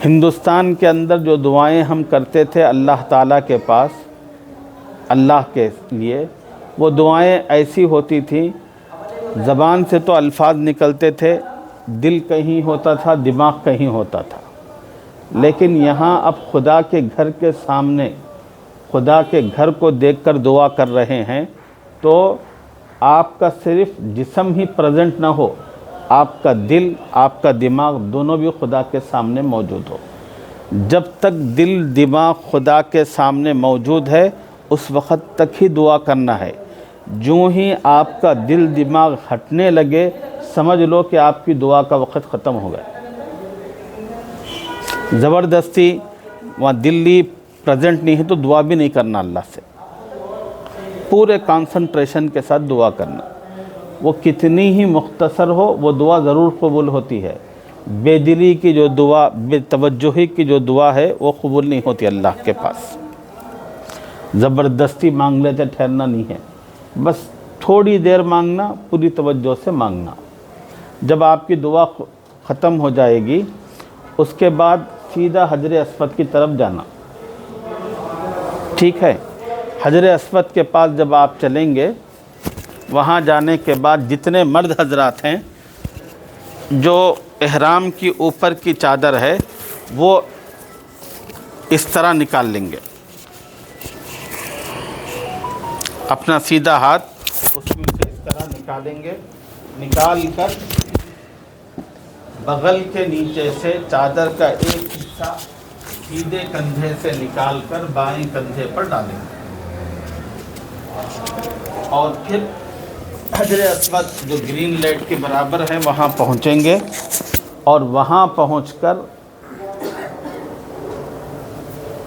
ہندوستان کے اندر جو دعائیں ہم کرتے تھے اللہ تعالیٰ کے پاس، اللہ کے لیے، وہ دعائیں ایسی ہوتی تھیں، زبان سے تو الفاظ نکلتے تھے، دل کہیں ہوتا تھا، دماغ کہیں ہوتا تھا۔ لیکن یہاں اب خدا کے گھر کے سامنے، خدا کے گھر کو دیکھ کر دعا کر رہے ہیں، تو آپ کا صرف جسم ہی پریزنٹ نہ ہو، آپ کا دل، آپ کا دماغ دونوں بھی خدا کے سامنے موجود ہو۔ جب تک دل دماغ خدا کے سامنے موجود ہے اس وقت تک ہی دعا کرنا ہے۔ جو ہی آپ کا دل دماغ ہٹنے لگے سمجھ لو کہ آپ کی دعا کا وقت ختم ہو گیا۔ زبردستی وہاں دلی پریزنٹ نہیں ہے تو دعا بھی نہیں کرنا اللہ سے، پورے کانسنٹریشن کے ساتھ دعا کرنا۔ وہ کتنی ہی مختصر ہو وہ دعا ضرور قبول ہوتی ہے۔ بے دلی کی جو دعا، بے توجہی کی جو دعا ہے وہ قبول نہیں ہوتی اللہ کے پاس۔ زبردستی مانگ لیتے ٹھہرنا نہیں ہے، بس تھوڑی دیر مانگنا، پوری توجہ سے مانگنا۔ جب آپ کی دعا ختم ہو جائے گی اس کے بعد سیدھا حجر اسود کی طرف جانا، ٹھیک ہے؟ حجر اسود کے پاس جب آپ چلیں گے، وہاں جانے کے بعد جتنے مرد حضرات ہیں جو احرام کی اوپر کی چادر ہے وہ اس طرح نکال لیں گے، اپنا سیدھا ہاتھ اس میں سے اس طرح نکالیں گے، نکال کر بغل کے نیچے سے چادر کا ایک حصہ سیدھے کندھے سے نکال کر بائیں کندھے پر ڈالیں گے، اور پھر حجر اسود جو گرین لائٹ کے برابر ہے وہاں پہنچیں گے، اور وہاں پہنچ کر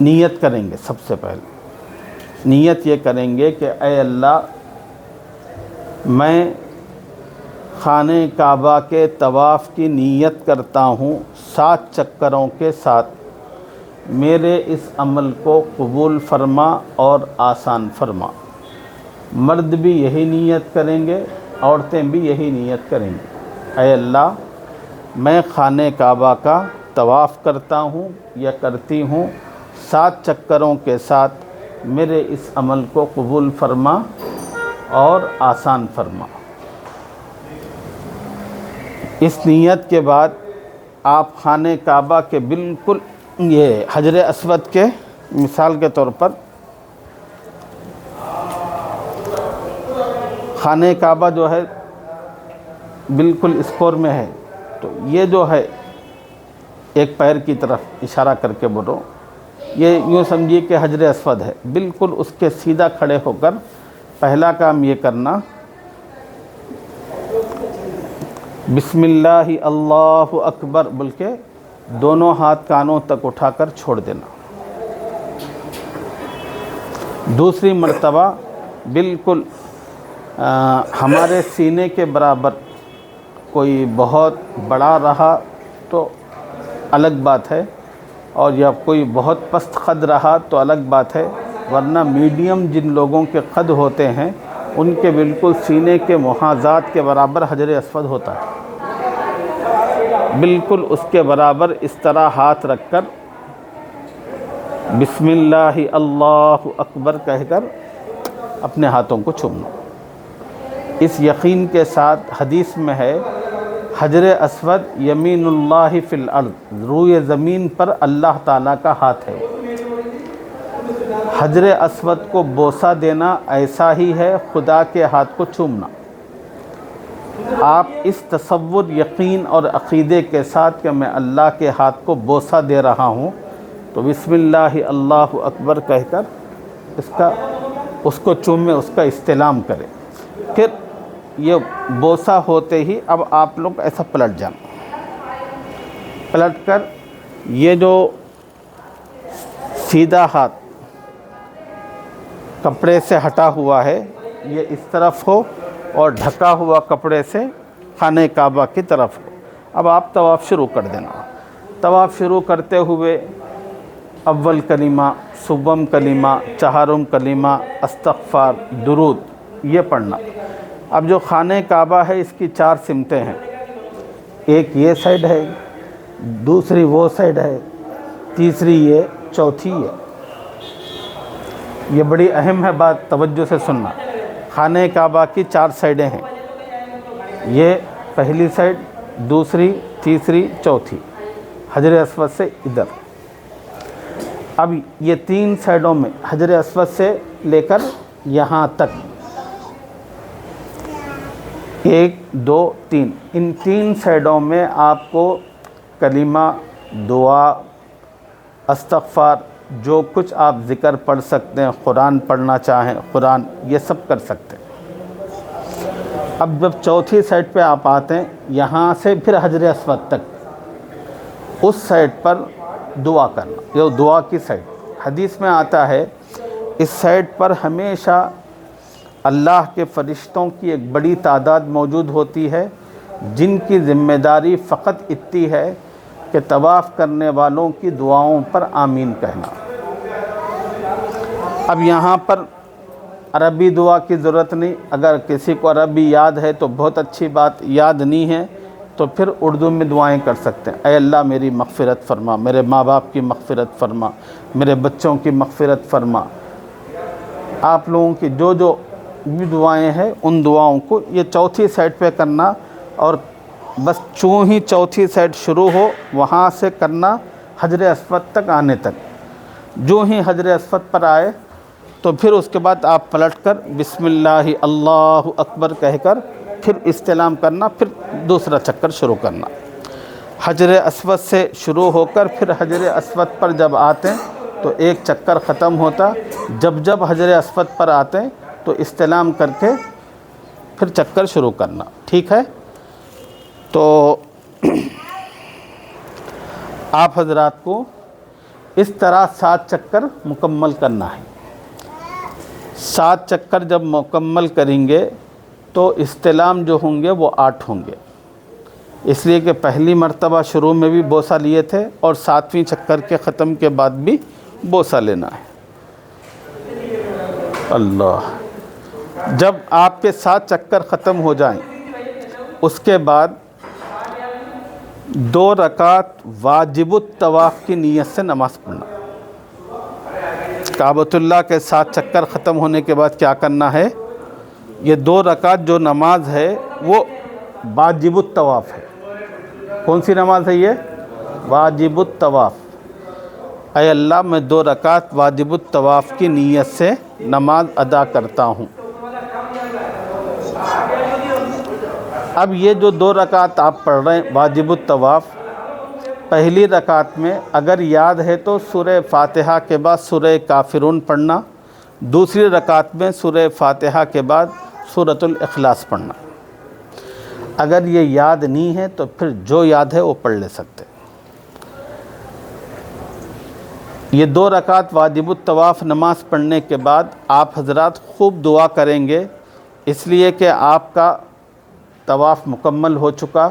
نیت کریں گے۔ سب سے پہلے نیت یہ کریں گے کہ اے اللہ، میں خانہ کعبہ کے طواف کی نیت کرتا ہوں 7 چکروں کے ساتھ، میرے اس عمل کو قبول فرما اور آسان فرما۔ مرد بھی یہی نیت کریں گے، عورتیں بھی یہی نیت کریں گے۔ اے اللہ، میں خانہ کعبہ کا طواف کرتا ہوں یا کرتی ہوں 7 چکروں کے ساتھ، میرے اس عمل کو قبول فرما اور آسان فرما۔ اس نیت کے بعد آپ خانہ کعبہ کے بالکل، یہ حجر اسود کے مثال کے طور پر خانہ کعبہ جو ہے بالکل اسکور میں ہے، تو یہ جو ہے ایک پیر کی طرف اشارہ کر کے بولو، یہ یوں سمجھیے کہ حجر اسود ہے، بالکل اس کے سیدھا کھڑے ہو کر پہلا کام یہ کرنا، بسم اللہ اللہ اکبر بول کے دونوں ہاتھ کانوں تک اٹھا کر چھوڑ دینا۔ دوسری مرتبہ بالکل ہمارے سینے کے برابر، کوئی بہت بڑا رہا تو الگ بات ہے، اور یا کوئی بہت پست قد رہا تو الگ بات ہے، ورنہ میڈیم جن لوگوں کے قد ہوتے ہیں ان کے بالکل سینے کے محاذات کے برابر حجر اسود ہوتا ہے۔ بالکل اس کے برابر اس طرح ہاتھ رکھ کر بسم اللہ اللہ اکبر کہہ کر اپنے ہاتھوں کو چومنا۔ اس یقین کے ساتھ حدیث میں ہے، حجر اسود یمین اللہ فی الارض، روئے زمین پر اللہ تعالیٰ کا ہاتھ ہے۔ حجر اسود کو بوسہ دینا ایسا ہی ہے خدا کے ہاتھ کو چومنا۔ آپ اس تصور، یقین اور عقیدے کے ساتھ کہ میں اللہ کے ہاتھ کو بوسہ دے رہا ہوں، تو بسم اللہ اللہ اکبر کہہ کر اس کو چومیں، اس کا استلام کریں۔ پھر یہ بوسہ ہوتے ہی اب آپ لوگ ایسا پلٹ جانا، پلٹ کر یہ جو سیدھا ہاتھ کپڑے سے ہٹا ہوا ہے یہ اس طرف ہو، اور ڈھکا ہوا کپڑے سے خانہ کعبہ کی طرف ہو۔ اب آپ طواف شروع کر دینا۔ طواف شروع کرتے ہوئے اول کلمہ، سوم کلمہ، چہارم کلمہ، استغفار، درود یہ پڑھنا۔ اب جو خانہ کعبہ ہے اس کی 4 سمتیں ہیں، ایک یہ سائڈ ہے، دوسری وہ سائڈ ہے، تیسری یہ، چوتھی یہ۔ یہ بڑی اہم ہے بات، توجہ سے سننا۔ خانہ کعبہ کی 4 سائڈیں ہیں، یہ پہلی سائڈ، دوسری، تیسری، چوتھی، حجر اسود سے ادھر۔ اب یہ 3 سائڈوں میں حجر اسود سے لے کر یہاں تک 1 2 3، ان 3 سائڈوں میں آپ کو کلمہ، دعا، استغفار، جو کچھ آپ ذکر پڑھ سکتے ہیں، قرآن پڑھنا چاہیں قرآن، یہ سب کر سکتے ہیں۔ اب جب چوتھی سائڈ پہ آپ آتے ہیں، یہاں سے پھر حجر اسود تک، اس سائڈ پر دعا کرنا، یہ دعا کی سائڈ۔ حدیث میں آتا ہے اس سائڈ پر ہمیشہ اللہ کے فرشتوں کی ایک بڑی تعداد موجود ہوتی ہے، جن کی ذمہ داری فقط اتنی ہے کہ طواف کرنے والوں کی دعاؤں پر آمین کہنا۔ اب یہاں پر عربی دعا کی ضرورت نہیں، اگر کسی کو عربی یاد ہے تو بہت اچھی بات، یاد نہیں ہے تو پھر اردو میں دعائیں کر سکتے ہیں۔ اے اللہ میری مغفرت فرما، میرے ماں باپ کی مغفرت فرما، میرے بچوں کی مغفرت فرما۔ آپ لوگوں کی جو جو بھی دعائیں ہیں ان دعاؤں کو یہ چوتھی سائڈ پہ کرنا، اور بس چوں ہی چوتھی سائڈ شروع ہو وہاں سے کرنا حجر اسود تک آنے تک۔ جو ہی حجر اسود پر آئے تو پھر اس کے بعد آپ پلٹ کر بسم اللہ اللہ اکبر کہہ کر پھر استلام کرنا، پھر دوسرا چکر شروع کرنا۔ حجر اسود سے شروع ہو کر پھر حجر اسود پر جب آتے ہیں تو ایک چکر ختم ہوتا، جب حجر اسود پر آتے ہیں تو استلام کر کے پھر چکر شروع کرنا، ٹھیک ہے؟ تو آپ حضرات کو اس طرح 7 چکر مکمل کرنا ہے۔ 7 چکر جب مکمل کریں گے تو استلام جو ہوں گے وہ 8 ہوں گے، اس لیے کہ پہلی مرتبہ شروع میں بھی بوسہ لیے تھے اور 7ویں چکر کے ختم کے بعد بھی بوسہ لینا ہے۔ اللہ، جب آپ کے 7 چکر ختم ہو جائیں اس کے بعد 2 رکعت واجب الطواف کی نیت سے نماز پڑھنا۔ کعبۃ اللہ کے 7 چکر ختم ہونے کے بعد کیا کرنا ہے؟ یہ 2 رکعت جو نماز ہے وہ واجب الطواف ہے۔ کون سی نماز ہے یہ؟ واجب الطواف۔ اے اللہ میں 2 رکعت واجب الطواف کی نیت سے نماز ادا کرتا ہوں۔ اب یہ جو 2 رکعت آپ پڑھ رہے ہیں واجب الطواف، پہلی رکعت میں اگر یاد ہے تو سورہ فاتحہ کے بعد سورہ کافرون پڑھنا، دوسری رکعت میں سورہ فاتحہ کے بعد سورۃ الاخلاص پڑھنا۔ اگر یہ یاد نہیں ہے تو پھر جو یاد ہے وہ پڑھ لے سکتے۔ یہ 2 رکعت واجب الطواف نماز پڑھنے کے بعد آپ حضرات خوب دعا کریں گے، اس لیے کہ آپ کا طواف مکمل ہو چکا،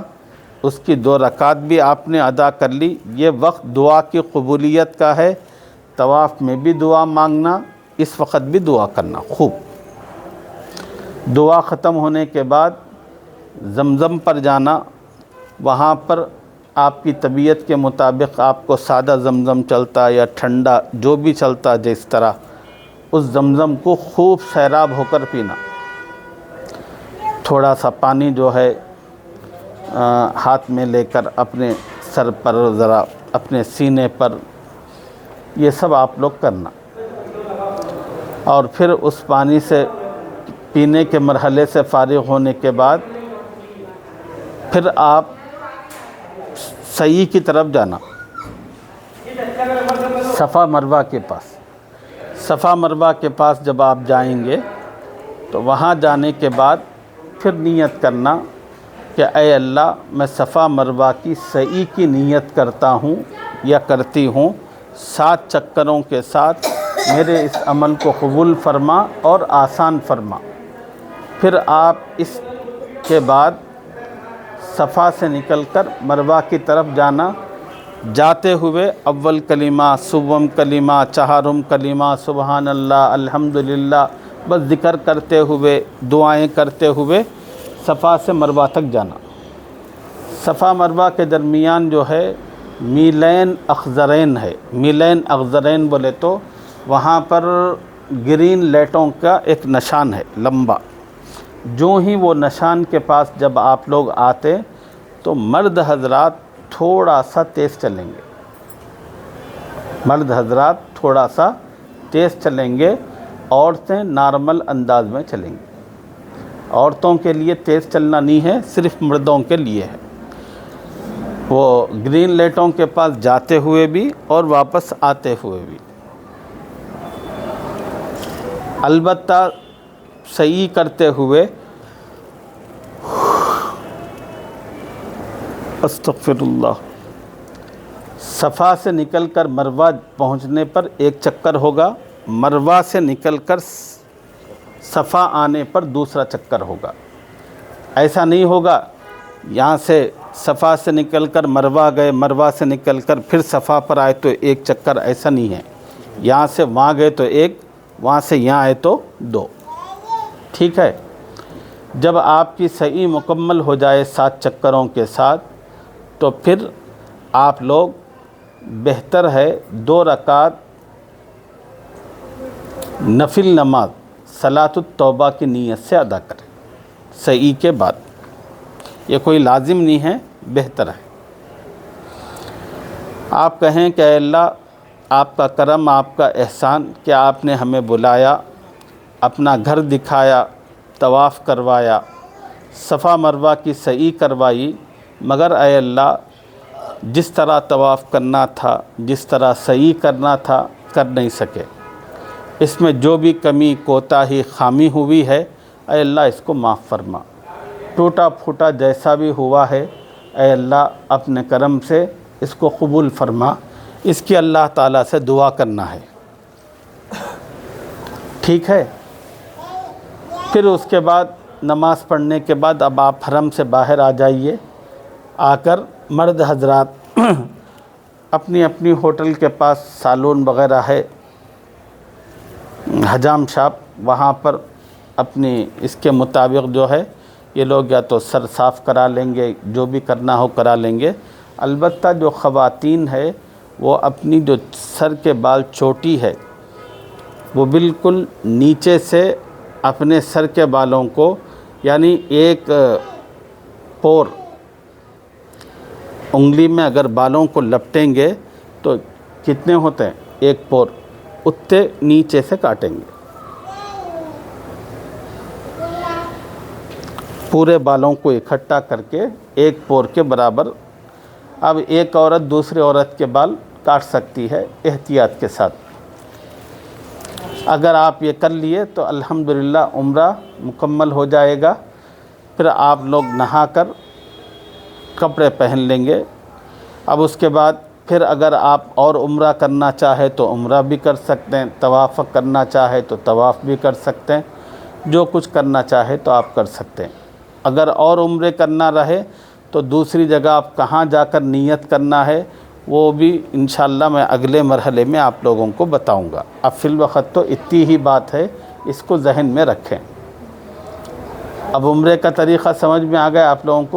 اس کی 2 رکعت بھی آپ نے ادا کر لی۔ یہ وقت دعا کی قبولیت کا ہے، طواف میں بھی دعا مانگنا، اس وقت بھی دعا کرنا خوب۔ دعا ختم ہونے کے بعد زمزم پر جانا، وہاں پر آپ کی طبیعت کے مطابق آپ کو سادہ زمزم چلتا یا ٹھنڈا جو بھی چلتا جس طرح، اس زمزم کو خوب سیراب ہو کر پینا۔ تھوڑا سا پانی جو ہے ہاتھ میں لے کر اپنے سر پر، ذرا اپنے سینے پر، یہ سب آپ لوگ کرنا، اور پھر اس پانی سے پینے کے مرحلے سے فارغ ہونے کے بعد پھر آپ سعی کی طرف جانا، صفا مروہ کے پاس۔ صفا مروہ کے پاس جب آپ جائیں گے تو وہاں جانے کے بعد پھر نیت کرنا کہ اے اللہ میں صفا مروہ کی سعی کی نیت کرتا ہوں یا کرتی ہوں، 7 چکروں کے ساتھ میرے اس عمل کو قبول فرما اور آسان فرما۔ پھر آپ اس کے بعد صفا سے نکل کر مروہ کی طرف جانا، جاتے ہوئے اول کلمہ، سوم کلمہ، چہارم کلمہ، سبحان اللہ، الحمدللہ، بس ذکر کرتے ہوئے، دعائیں کرتے ہوئے صفا سے مروہ تک جانا۔ صفا مروہ کے درمیان جو ہے میلین اخضرین ہے. میلین اخضرین بولے تو وہاں پر گرین لائٹوں کا ایک نشان ہے لمبا. جو ہی وہ نشان کے پاس جب آپ لوگ آتے تو مرد حضرات تھوڑا سا تیز چلیں گے. مرد حضرات تھوڑا سا تیز چلیں گے. عورتیں نارمل انداز میں چلیں گی. عورتوں کے لیے تیز چلنا نہیں ہے, صرف مردوں کے لیے ہے. وہ گرین لائٹوں کے پاس جاتے ہوئے بھی اور واپس آتے ہوئے بھی. البتہ صحیح کرتے ہوئے استغفر اللہ, صفا سے نکل کر مروہ پہنچنے پر ایک چکر ہوگا, مروہ سے نکل کر صفا آنے پر دوسرا چکر ہوگا. ایسا نہیں ہوگا یہاں سے صفا سے نکل کر مروہ گئے, مروہ سے نکل کر پھر صفا پر آئے تو ایک چکر, ایسا نہیں ہے. یہاں سے وہاں گئے تو ایک, وہاں سے یہاں آئے تو دو. ٹھیک ہے. جب آپ کی صحیح مکمل ہو جائے 7 چکروں کے ساتھ تو پھر آپ لوگ بہتر ہے 2 رکعت نفل نماز صلاۃ التوبہ کی نیت سے ادا کریں صحیح کے بعد. یہ کوئی لازم نہیں ہے, بہتر ہے. آپ کہیں کہ اے اللہ آپ کا کرم, آپ کا احسان کہ آپ نے ہمیں بلایا, اپنا گھر دکھایا, طواف کروایا, صفا مروہ کی صحیح کروائی, مگر اے اللہ جس طرح طواف کرنا تھا, جس طرح صحیح کرنا تھا, کر نہیں سکے. اس میں جو بھی کمی کوتاہی خامی ہوئی ہے اے اللہ اس کو معاف فرما. ٹوٹا پھوٹا جیسا بھی ہوا ہے اے اللہ اپنے کرم سے اس کو قبول فرما. اس کی اللہ تعالیٰ سے دعا کرنا ہے. ٹھیک ہے. پھر اس کے بعد نماز پڑھنے کے بعد اب آپ حرم سے باہر آ جائیے. آ کر مرد حضرات اپنی اپنی ہوٹل کے پاس سالون وغیرہ ہے, حجام شاپ, وہاں پر اپنی اس کے مطابق جو ہے یہ لوگ یا تو سر صاف کرا لیں گے, جو بھی کرنا ہو کرا لیں گے. البتہ جو خواتین ہے وہ اپنی جو سر کے بال چوٹی ہے وہ بالکل نیچے سے اپنے سر کے بالوں کو, یعنی ایک پور انگلی میں اگر بالوں کو لپٹیں گے تو کتنے ہوتے ہیں, ایک پور, اتنے نیچے سے کاٹیں گے. پورے بالوں کو اکٹھا کر کے ایک پور کے برابر. اب ایک عورت دوسرے عورت کے بال کاٹ سکتی ہے احتیاط کے ساتھ. اگر آپ یہ کر لیے تو الحمدللہ عمرہ مکمل ہو جائے گا. پھر آپ لوگ نہا کر کپڑے پہن لیں گے. اب اس کے بعد پھر اگر آپ اور عمرہ کرنا چاہے تو عمرہ بھی کر سکتے ہیں, طواف کرنا چاہے تو طواف بھی کر سکتے ہیں, جو کچھ کرنا چاہے تو آپ کر سکتے ہیں. اگر اور عمرے کرنا رہے تو دوسری جگہ آپ کہاں جا کر نیت کرنا ہے وہ بھی انشاءاللہ میں اگلے مرحلے میں آپ لوگوں کو بتاؤں گا. اب فی الوقت تو اتنی ہی بات ہے, اس کو ذہن میں رکھیں. اب عمرے کا طریقہ سمجھ میں آ گیا آپ لوگوں کو.